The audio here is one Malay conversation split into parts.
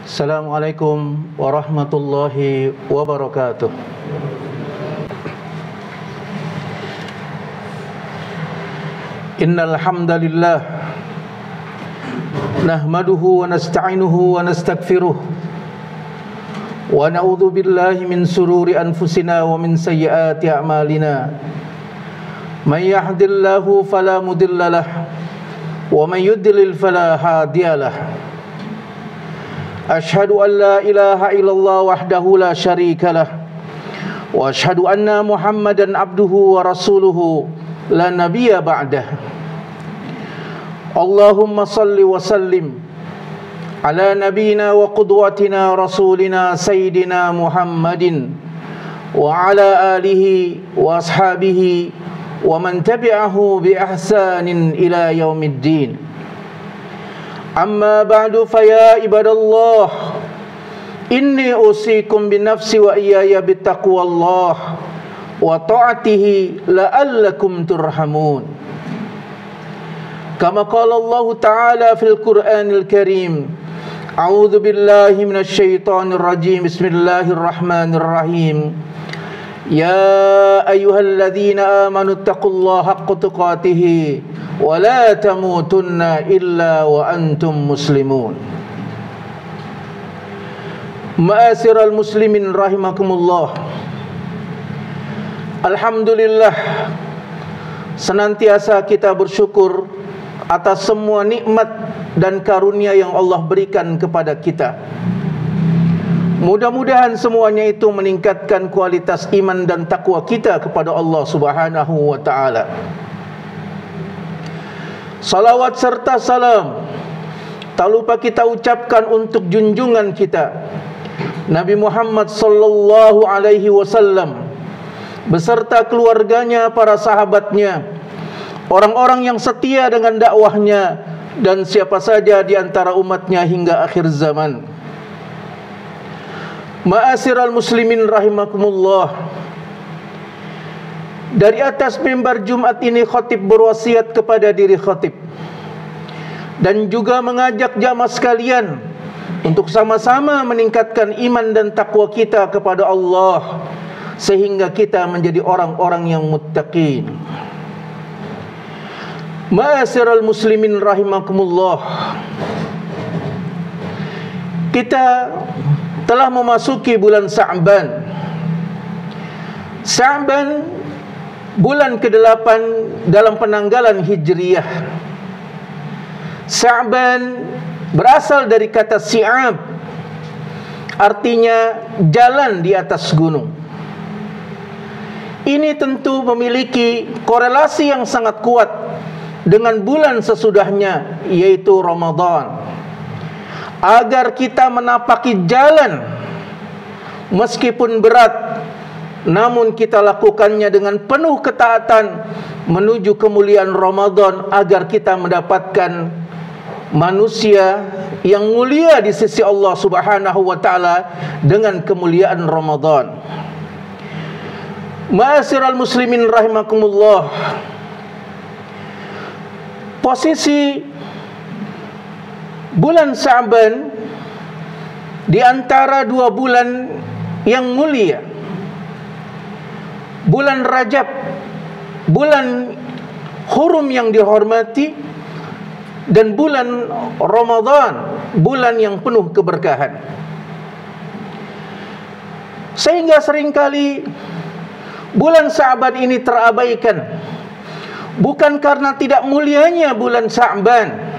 Assalamualaikum warahmatullahi wabarakatuh. Innal hamdalillah nahmaduhu wa nasta'inuhu wa nastaghfiruh wa na'udzu billahi min sururi anfusina wa min sayyiati a'malina. May yahdihillahu fala mudhillalah wa may yudlil fala hadiyalah. Ashhadu an la ilaha illallah wahdahu la syarika lah wa ashhadu anna Muhammadan abduhu wa rasuluhu la nabiyya ba'dah. Allahumma salli wa sallim ala nabiyyina wa qudwatina rasulina sayyidina Muhammadin wa ala alihi wa ashabihi wa man tabi'ahu bi ihsanin ila yaumiddin. Amma ba'du faya ibadallah, inni usikum binafsi wa iyaya bittaqwallah wa ta'atihi la'allakum turhamun. Kama qala Allah Ta'ala fil Qur'anil Karim, a'udzu billahi minasy syaithanir rajim, bismillahirrahmanirrahim. Ya ayyuhalladzina amanu taqullaha haqqa tuqatih wa la tamutunna illa wa antum muslimun. Ma'asyiral muslimin rahimakumullah. Alhamdulillah, senantiasa kita bersyukur atas semua nikmat dan karunia yang Allah berikan kepada kita. Mudah-mudahan semuanya itu meningkatkan kualitas iman dan takwa kita kepada Allah Subhanahu wa ta'ala. Salawat serta salam tak lupa kita ucapkan untuk junjungan kita Nabi Muhammad sallallahu alaihi wasallam beserta keluarganya, para sahabatnya, orang-orang yang setia dengan dakwahnya, dan siapa saja di antara umatnya hingga akhir zaman. Ma'asyiral muslimin rahimakumullah. Dari atas mimbar Jumat ini khatib berwasiat kepada diri khatib dan juga mengajak jamaah sekalian untuk sama-sama meningkatkan iman dan takwa kita kepada Allah sehingga kita menjadi orang-orang yang muttaqin. Ma'asyiral muslimin rahimakumullah. Kita telah memasuki bulan Sya'ban. Sya'ban bulan ke-8 dalam penanggalan Hijriyah. Sya'ban berasal dari kata Syi'ab, artinya jalan di atas gunung. Ini tentu memiliki korelasi yang sangat kuat dengan bulan sesudahnya, yaitu Ramadan. Agar kita menapaki jalan meskipun berat, namun kita lakukannya dengan penuh ketaatan menuju kemuliaan Ramadan, agar kita mendapatkan manusia yang mulia di sisi Allah Subhanahu wa ta'ala dengan kemuliaan Ramadan. Ma'asyiral muslimin rahimakumullah. Posisi bulan Sya'ban di antara dua bulan yang mulia, bulan Rajab, bulan hurum yang dihormati, dan bulan Ramadan, bulan yang penuh keberkahan. Sehingga seringkali bulan Sya'ban ini terabaikan, bukan karena tidak mulianya bulan Sya'ban.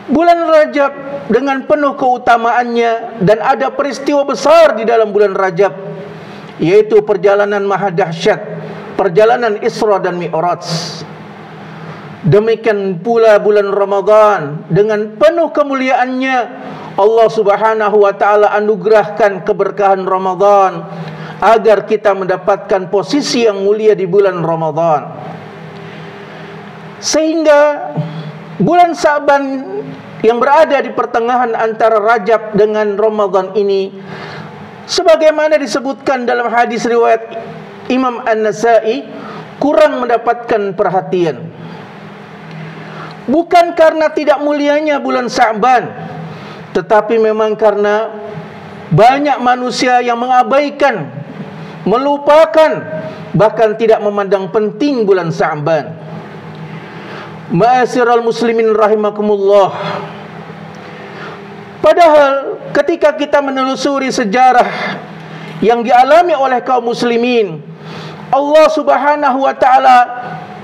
Bulan Rajab dengan penuh keutamaannya, dan ada peristiwa besar di dalam bulan Rajab, yaitu perjalanan maha dahsyat, perjalanan Isra dan Mi'raj. Demikian pula bulan Ramadan dengan penuh kemuliaannya, Allah Subhanahu wa ta'ala anugerahkan keberkahan Ramadan agar kita mendapatkan posisi yang mulia di bulan Ramadan. Sehingga bulan Sya'ban yang berada di pertengahan antara Rajab dengan Ramadan ini, sebagaimana disebutkan dalam hadis riwayat Imam An-Nasa'i, kurang mendapatkan perhatian. Bukan karena tidak mulianya bulan Sya'ban, Tetapi memang karena banyak manusia yang mengabaikan, melupakan, bahkan tidak memandang penting bulan Sya'ban. Ma'asyiral muslimin rahimakumullah. Padahal ketika kita menelusuri sejarah yang dialami oleh kaum muslimin, Allah Subhanahu wa taala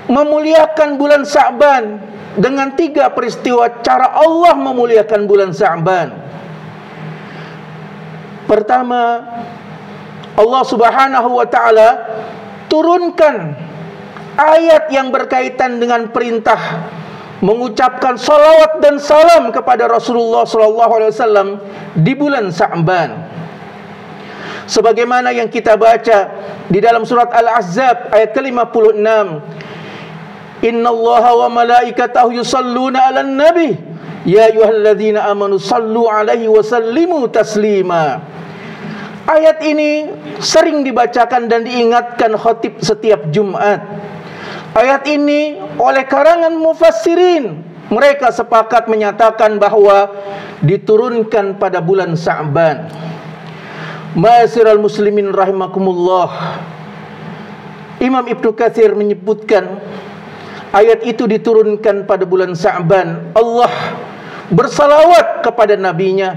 memuliakan bulan Sya'ban dengan 3 peristiwa cara Allah memuliakan bulan Sya'ban. Pertama, Allah Subhanahu wa taala turunkan ayat yang berkaitan dengan perintah mengucapkan salawat dan salam kepada Rasulullah SAW di bulan Sya'ban. Sebagaimana yang kita baca di dalam surat Al-Ahzab ayat ke-56, Innallaha wa malaikatahu yusalluna 'alan nabi ya ayyuhalladzina amanu sallu 'alaihi wa sallimu taslima. Ayat ini sering dibacakan dan diingatkan khatib setiap Jumat. Ayat ini oleh karangan mufassirin, mereka sepakat menyatakan bahwa diturunkan pada bulan Sya'ban. Ma'asyiral muslimin rahimakumullah. Imam Ibnu Katsir menyebutkan ayat itu diturunkan pada bulan Sya'ban. Allah bersalawat kepada nabinya,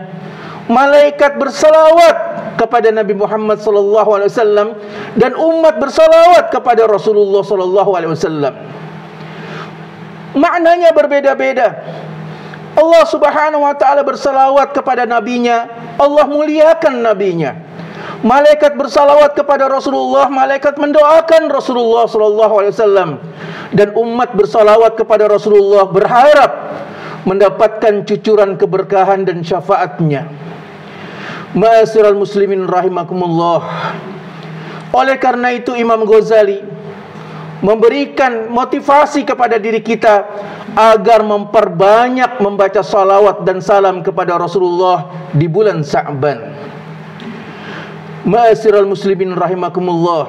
malaikat bersalawat kepada Nabi Muhammad SAW, dan umat bersalawat kepada Rasulullah SAW. Maknanya berbeda-beda. Allah Subhanahu wa taala bersalawat kepada nabinya, Allah muliakan nabinya. Malaikat bersalawat kepada Rasulullah, malaikat mendoakan Rasulullah SAW, dan umat bersalawat kepada Rasulullah berharap mendapatkan cucuran keberkahan dan syafaatnya. Ma'asyiral muslimin rahimakumullah. Oleh karena itu Imam Ghazali memberikan motivasi kepada diri kita agar memperbanyak membaca salawat dan salam kepada Rasulullah di bulan Sya'ban. Ma'asyiral muslimin rahimakumullah.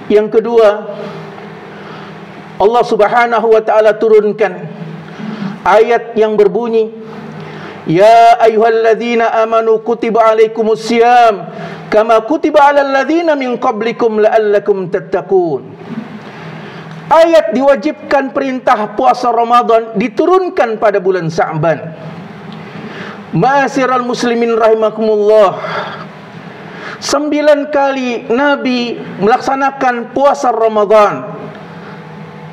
Yang kedua, Allah Subhanahu wa taala turunkan ayat yang berbunyi, Ya ayyuhalladzina amanu kutiba alaikumus siyam kama kutiba alal ladzina min qablikum la'allakum tattaqun. Ayat diwajibkan perintah puasa Ramadan diturunkan pada bulan Sya'ban. Ma'asyiral muslimin rahimakumullah. 9 kali Nabi melaksanakan puasa Ramadan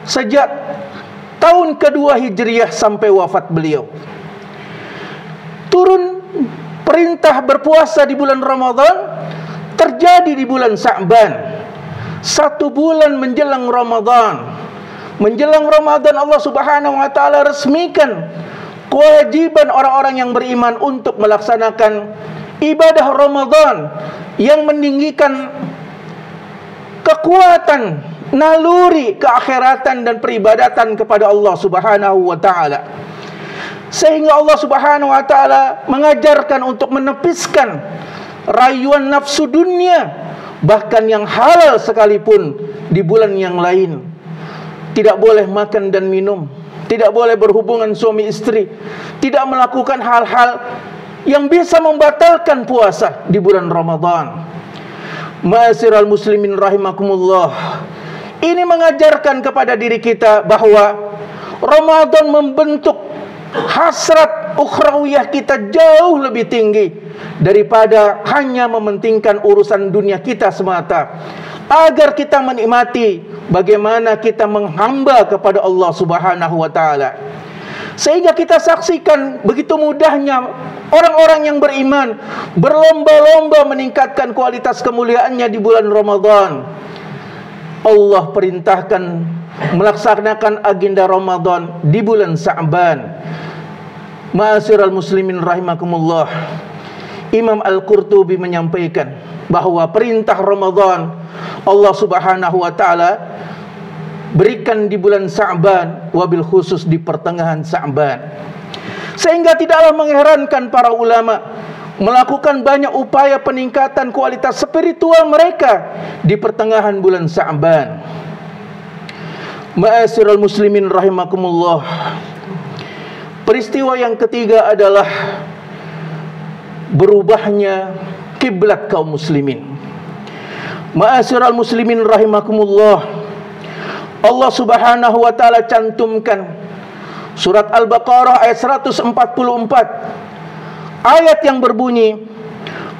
sejak tahun kedua Hijriah sampai wafat beliau. Turun perintah berpuasa di bulan Ramadan terjadi di bulan Sya'ban. 1 bulan menjelang Ramadan. Menjelang Ramadan Allah Subhanahu wa taala resmikan kewajiban orang-orang yang beriman untuk melaksanakan ibadah Ramadan yang meninggikan kekuatan, naluri keakhiratan dan peribadatan kepada Allah Subhanahu wa taala. Sehingga Allah Subhanahu wa taala mengajarkan untuk menepiskan rayuan nafsu dunia, bahkan yang halal sekalipun di bulan yang lain. Tidak boleh makan dan minum, tidak boleh berhubungan suami istri, tidak melakukan hal-hal yang bisa membatalkan puasa di bulan Ramadan. Ma'asyiral muslimin rahimakumullah. Ini mengajarkan kepada diri kita bahwa Ramadan membentuk hasrat ukhrawiyah kita jauh lebih tinggi daripada hanya mementingkan urusan dunia kita semata, agar kita menikmati bagaimana kita menghamba kepada Allah Subhanahu wa taala. Sehingga kita saksikan begitu mudahnya orang-orang yang beriman berlomba-lomba meningkatkan kualitas kemuliaannya di bulan Ramadan. Allah perintahkan melaksanakan agenda Ramadan di bulan Sya'ban. Ma'asyiral muslimin rahimakumullah. Imam Al-Qurtubi menyampaikan bahwa perintah Ramadan Allah Subhanahu wa taala berikan di bulan Sya'ban, wabil khusus di pertengahan Sya'ban. Sehingga tidaklah mengherankan para ulama melakukan banyak upaya peningkatan kualitas spiritual mereka di pertengahan bulan Sya'ban. Ma'asyiral muslimin rahimakumullah. Peristiwa yang ketiga adalah berubahnya kiblat kaum muslimin. Ma'asyiral muslimin rahimakumullah, Allah Subhanahu wa taala cantumkan surat Al-Baqarah ayat 144, ayat yang berbunyi,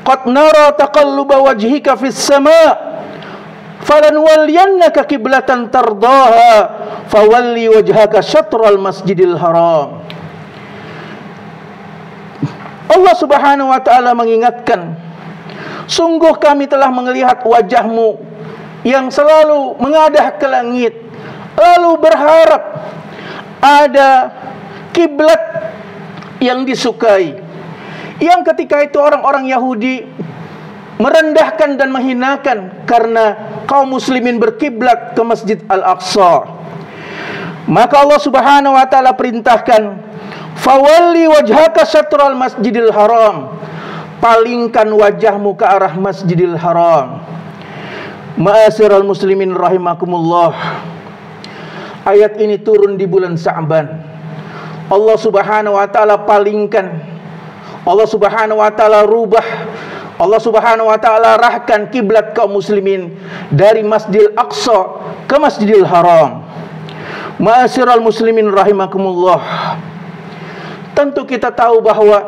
qad nara taqalluba wajhika fis sama' falanwalliyannaka qiblatan tardaha fawalli wajhaka syatral masjidil haram. Allah Subhanahu wa taala mengingatkan, sungguh kami telah melihat wajahmu yang selalu mengadah ke langit, lalu berharap ada kiblat yang disukai, yang ketika itu orang-orang Yahudi merendahkan dan menghinakan karena kaum muslimin berkiblat ke Masjid Al-Aqsa. Maka Allah Subhanahu wa taala perintahkan, fawalli wajhaka syatral masjidil haram, palingkan wajahmu ke arah Masjidil Haram. Ma'asyiral muslimin rahimakumullah, ayat ini turun di bulan Sya'ban. Allah Subhanahu wa taala palingkan, Allah Subhanahu wa taala rubah, Allah Subhanahu wa taala arahkan kiblat kaum muslimin dari Masjidil Aqsa ke Masjidil Haram. Ma'asyiral muslimin rahimakumullah, tentu kita tahu bahwa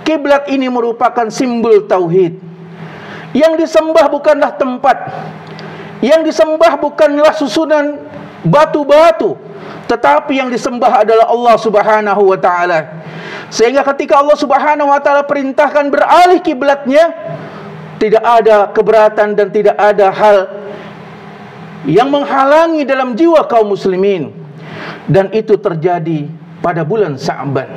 kiblat ini merupakan simbol tauhid. Yang disembah bukanlah tempat, yang disembah bukanlah susunan batu-batu, tetapi yang disembah adalah Allah Subhanahu wa taala. Sehingga ketika Allah Subhanahu wa taala perintahkan beralih kiblatnya, tidak ada keberatan dan tidak ada hal yang menghalangi dalam jiwa kaum muslimin, dan itu terjadi pada bulan Sya'ban.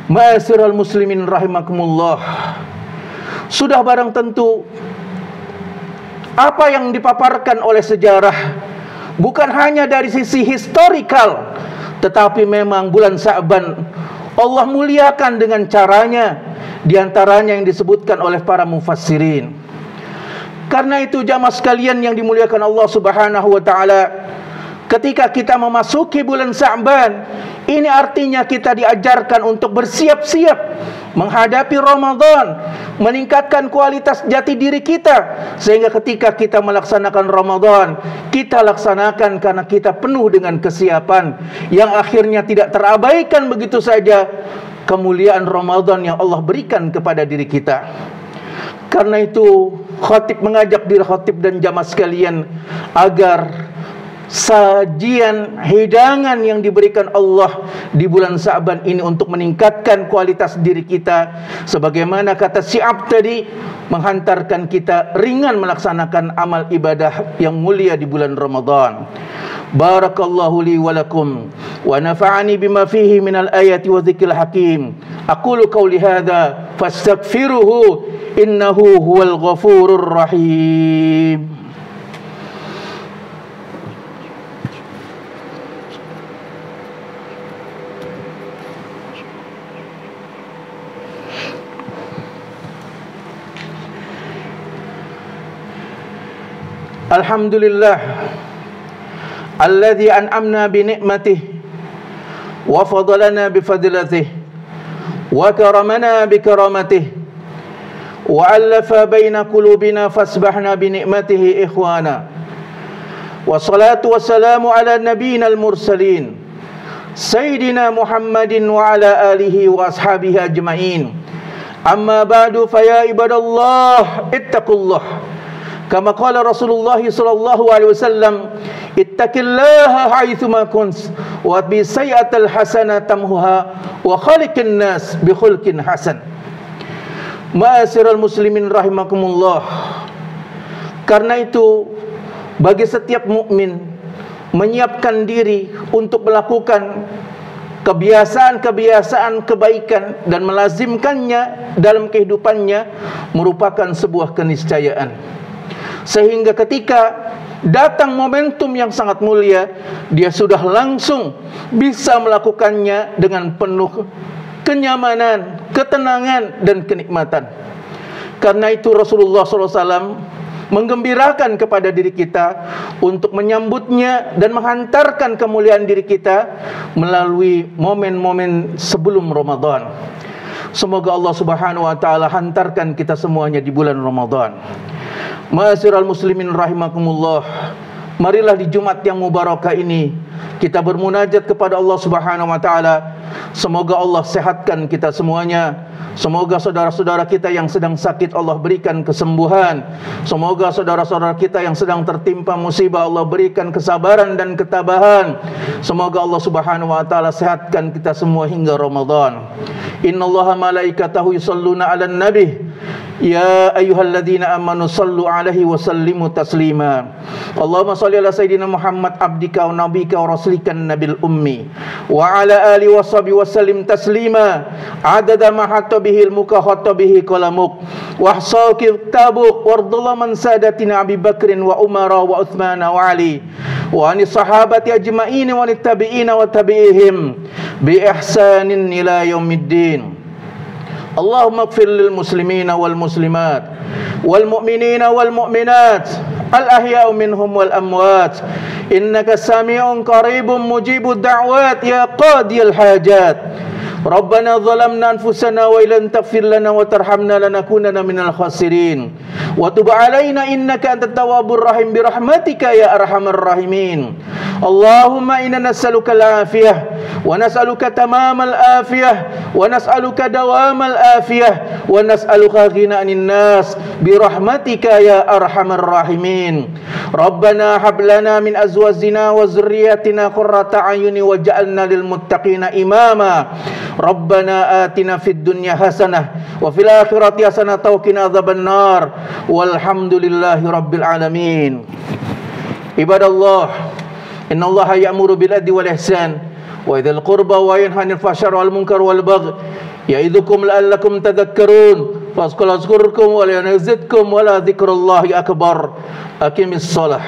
Ma'asyiral muslimin rahimakumullah, sudah barang tentu apa yang dipaparkan oleh sejarah bukan hanya dari sisi historikal, tetapi memang bulan Sya'ban Allah muliakan dengan caranya, diantaranya yang disebutkan oleh para mufassirin. Karena itu jamaah sekalian yang dimuliakan Allah Subhanahu wa taala, ketika kita memasuki bulan Sya'ban, ini artinya kita diajarkan untuk bersiap-siap menghadapi Ramadan, meningkatkan kualitas jati diri kita, sehingga ketika kita melaksanakan Ramadan, kita laksanakan karena kita penuh dengan kesiapan, yang akhirnya tidak terabaikan begitu saja kemuliaan Ramadan yang Allah berikan kepada diri kita. Karena itu khatib mengajak diri khatib dan jamaah sekalian agar sajian hidangan yang diberikan Allah di bulan Sya'ban ini untuk meningkatkan kualitas diri kita, sebagaimana kata Syi'ab tadi, menghantarkan kita ringan melaksanakan amal ibadah yang mulia di bulan Ramadan. Barakallahu li wa lakum wa nafa'ani bima fihi minal ayati wa dzikril hakim. Aqulu qawli hadza fastaghfiruhu innahu huwal ghafurur rahim. Alhamdulillah alladzi an'amna bi ni'matihi wa fadalana bi fadlatihi wa karamana bi karamatihi wa alafa baina qulubina fasbahna bi ni'matihi ikhwana. Wassalatu wassalamu ala nabiyyina al-mursalin sayyidina Muhammadin wa ala alihi wa ashabihi ajma'in. Amma ba'du, fa ya ibadallah ittaqullah. Kama qala Rasulullah sallallahu alaihi wasallam, ittaqillaha haitsuma kunt wa bi sayyi'atil hasanati tamhuha wa khaliqin nas bi khulqin hasan. Ma'asyiral muslimin rahimakumullah, karena itu bagi setiap mukmin menyiapkan diri untuk melakukan kebiasaan-kebiasaan kebaikan dan melazimkannya dalam kehidupannya merupakan sebuah keniscayaan. Sehingga ketika datang momentum yang sangat mulia, dia sudah langsung bisa melakukannya dengan penuh kenyamanan, ketenangan, dan kenikmatan. Karena itu Rasulullah SAW menggembirakan kepada diri kita untuk menyambutnya dan menghantarkan kemuliaan diri kita melalui momen-momen sebelum Ramadan. Semoga Allah Subhanahu wa taala hantarkan kita semuanya di bulan Ramadan. Ma'asyiral muslimin rahimakumullah. Marilah di Jumat yang mubarakah ini kita bermunajat kepada Allah Subhanahu wa taala. Semoga Allah sehatkan kita semuanya. Semoga saudara-saudara kita yang sedang sakit Allah berikan kesembuhan. Semoga saudara-saudara kita yang sedang tertimpa musibah Allah berikan kesabaran dan ketabahan. Semoga Allah Subhanahu wa taala sehatkan kita semua hingga Ramadan. Innallaha malaikatahu yusholluna 'alan nabi. Ya ayyuhalladzina amanu sallu 'alaihi wa sallimu taslima. Allahumma shalli ala sayidina Muhammad abdika wa nabika wa rasulikan nabil ummi wa ala alihi wa sahbihi wa sallim taslima adada ma hatta bihi ilmuka hatta bihi qalamuk wa ahsa kitabuk wardullah man sadatina Abi Bakrin wa Umara wa Uthmana wa Ali wa anis sahabati ajma'in wa tabi'ina wa tabi'ihim bi ihsanin ila yaumiddin. Allahumma ighfir lil muslimina wal muslimat wal mu'minina wal mu'minat al ahya'u minhum wal amwat innaka sami'un qaribun mujibud da'wat ya qadiyal hajat. Rabbana zalamna anfusana wa illam taghfir lana wa tarhamna lanakunanna minal khasirin wa tub alaina innaka antat tawwabur rahim bi rahmatika ya arhamar rahimin. Allahumma inna nas'aluka al-afiyah wa nas'aluka tamamal afiyah wa nas'aluka dawamal afiyah wa nas'aluka ghina 'anil nas bi rahmatika ya arhamar rahimin. Rabbana hab lana min azwajina wa dhurriyyatina qurrata a'yuni waj'alna lil muttaqina imama. Rabbana atina fid dunya hasanah wa fil akhirati hasanah wa qina adzabannar. Walhamdulillahi rabbil alamin. Ibadallah, innallaha ya'muru bil adli wal ihsan wa idzal qurba wa yanha 'anil fahsya'i wal munkar wal baghi ya'idzukum la'allakum tadhakkarun. Fazkurkum wa la yazidkum wa la dzikrullahi akbar. Aqimis shalah.